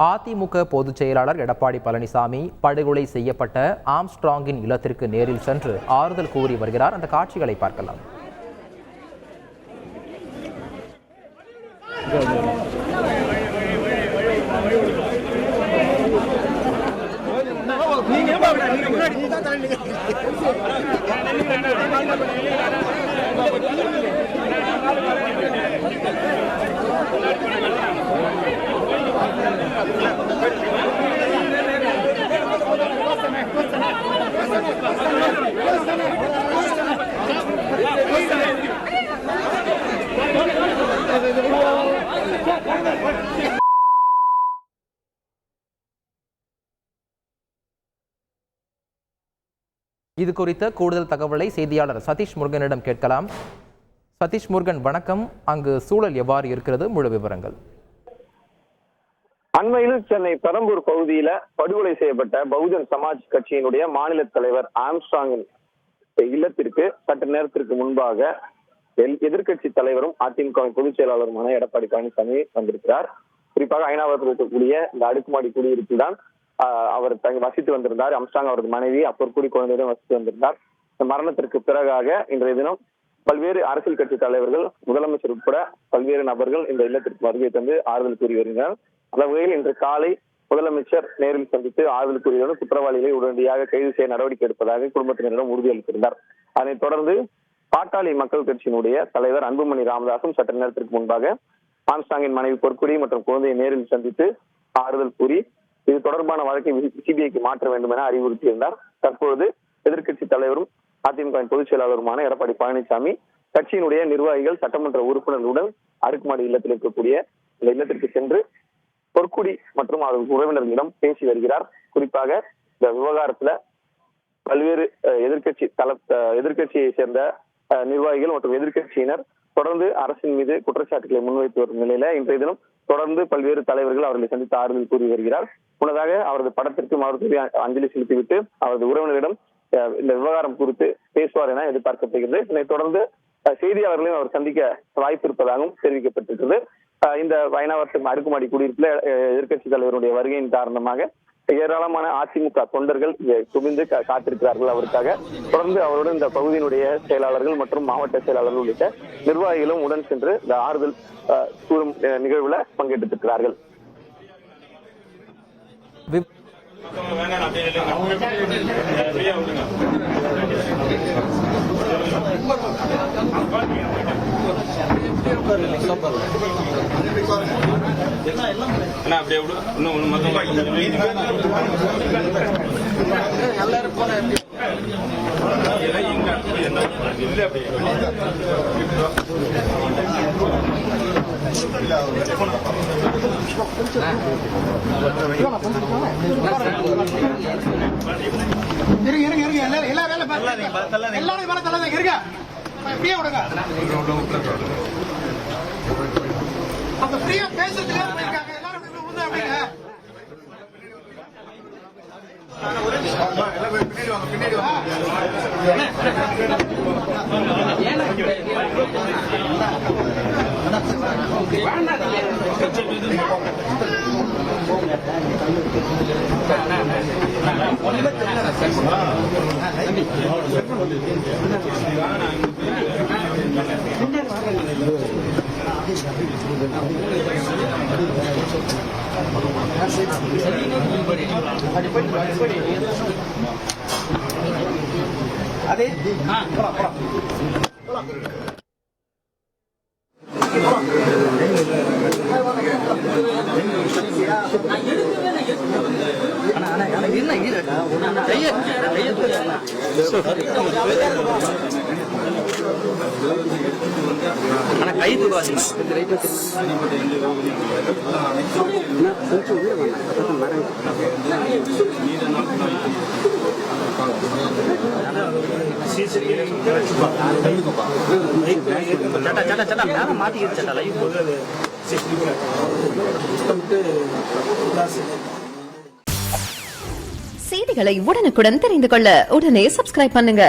அதிமுக பொதுச் செயலாளர் எடப்பாடி பழனிசாமி படுகொலை செய்யப்பட்ட ஆம்ஸ்ட்ராங்கின் இல்லத்திற்கு நேரில் சென்று ஆறுதல் கூறி வருகிறார். அந்த காட்சிகளை பார்க்கலாம். இது குறித்த கூடுதல் தகவலை செய்தியாளர் சதீஷ் முருகனிடம் கேட்கலாம். சதீஷ் முருகன், வணக்கம். அங்கு சூழல் எவ்வாறு இருக்கிறது? முழு விவரங்கள். அண்மையில் சென்னை பெரம்பூர் பகுதியில படுகொலை செய்யப்பட்ட பகுஜன் சமாஜ் கட்சியினுடைய மாநில தலைவர் ஆம்ஸ்ட்ராங்கின் இல்லத்திற்கு சற்று நேரத்திற்கு முன்பாக எதிர்கட்சி தலைவரும் அதிமுக பொதுச் செயலாளருமான எடப்பாடி பழனிசாமி வந்திருக்கிறார். குறிப்பாக ஐநாவரத்தில் இருக்கக்கூடிய இந்த அடுக்குமாடி குடியிருப்பில் தான் அவர் வசித்து வந்திருந்தார். ஆம்ஸ்ட்ராங் அவரது மனைவி அப்பொருக்குடி குழந்தையுடன் வசித்து வந்திருந்தார். இந்த மரணத்திற்கு பிறகாக இன்றைய தினம் பல்வேறு அரசியல் கட்சி தலைவர்கள், முதலமைச்சர் உட்பட பல்வேறு நபர்கள் இந்த இல்லத்திற்கு வருகை தந்து ஆறுதல் கூறி வருகிறார். அந்த வகையில் இன்று காலை முதலமைச்சர் நேரில் சந்தித்து ஆறுதல் கூறியவுடன் குற்றவாளிகளை உடனடியாக கைது செய்ய நடவடிக்கை எடுப்பதாக குடும்பத்தினரிடம் உறுதியளித்திருந்தார். அதனைத் தொடர்ந்து பாட்டாளி மக்கள் கட்சியினுடைய தலைவர் அன்புமணி ராமதாசும் சற்று நேரத்திற்கு முன்பாக ஆம்ஸ்ட்ராங்கின் மனைவி பொற்குடி மற்றும் குழந்தையை நேரில் சந்தித்து ஆறுதல் கூறி இது தொடர்பான வழக்கை சிபிஐக்கு மாற்ற வேண்டும் என அறிவுறுத்தியிருந்தார். தற்பொழுது எதிர்கட்சி தலைவரும் அதிமுக பொதுச் செயலாளருமான எடப்பாடி பழனிசாமி கட்சியினுடைய நிர்வாகிகள், சட்டமன்ற உறுப்பினர்களுடன் அடுக்குமாடி இல்லத்தில் இருக்கக்கூடிய இந்த இல்லத்திற்கு சென்று பொற்குடி மற்றும் அவரது உறவினர்களிடம் பேசி வருகிறார். குறிப்பாக இந்த விவகாரத்துல பல்வேறு எதிர்கட்சியை சேர்ந்த நிர்வாகிகள் மற்றும் எதிர்கட்சியினர் தொடர்ந்து அரசின் மீது குற்றச்சாட்டுகளை முன்வைத்து வரும் நிலையில இன்றைய தினம் தொடர்ந்து பல்வேறு தலைவர்கள் அவர்களை சந்தித்து ஆறுதல் கூறி வருகிறார். முன்னதாக அவரது படத்திற்கு மருத்துவ அஞ்சலி செலுத்திவிட்டு அவரது உறவினரிடம் இந்த விவகாரம் குறித்து பேசுவார் என எதிர்பார்க்கப்படுகிறது. இதனைத் தொடர்ந்து செய்தியாளர்களையும் அவர் சந்திக்க வாய்ப்பு இருப்பதாகவும் தெரிவிக்கப்பட்டிருக்கிறது. இந்த ஐநாவரத்து அடுக்குமாடி குடியிருப்பில் எதிர்கட்சி தலைவருடைய வருகையின் காரணமாக ஏராளமான அதிமுக தொண்டர்கள் குவிந்து காத்திருக்கிறார்கள் அவருக்காக. தொடர்ந்து அவருடன் இந்த பகுதியினுடைய செயலாளர்கள் மற்றும் மாவட்ட செயலாளர்கள் உள்ளிட்ட நிர்வாகிகளும் உடன் சென்று இந்த ஆறுதல் கூறும் நிகழ்வுல பங்கேற்றிருக்கிறார்கள். அதே கை செய்திகளை உடனுக்குடன் தெரிந்து கொள்ள உடனே சப்ஸ்கிரைப் பண்ணுங்க.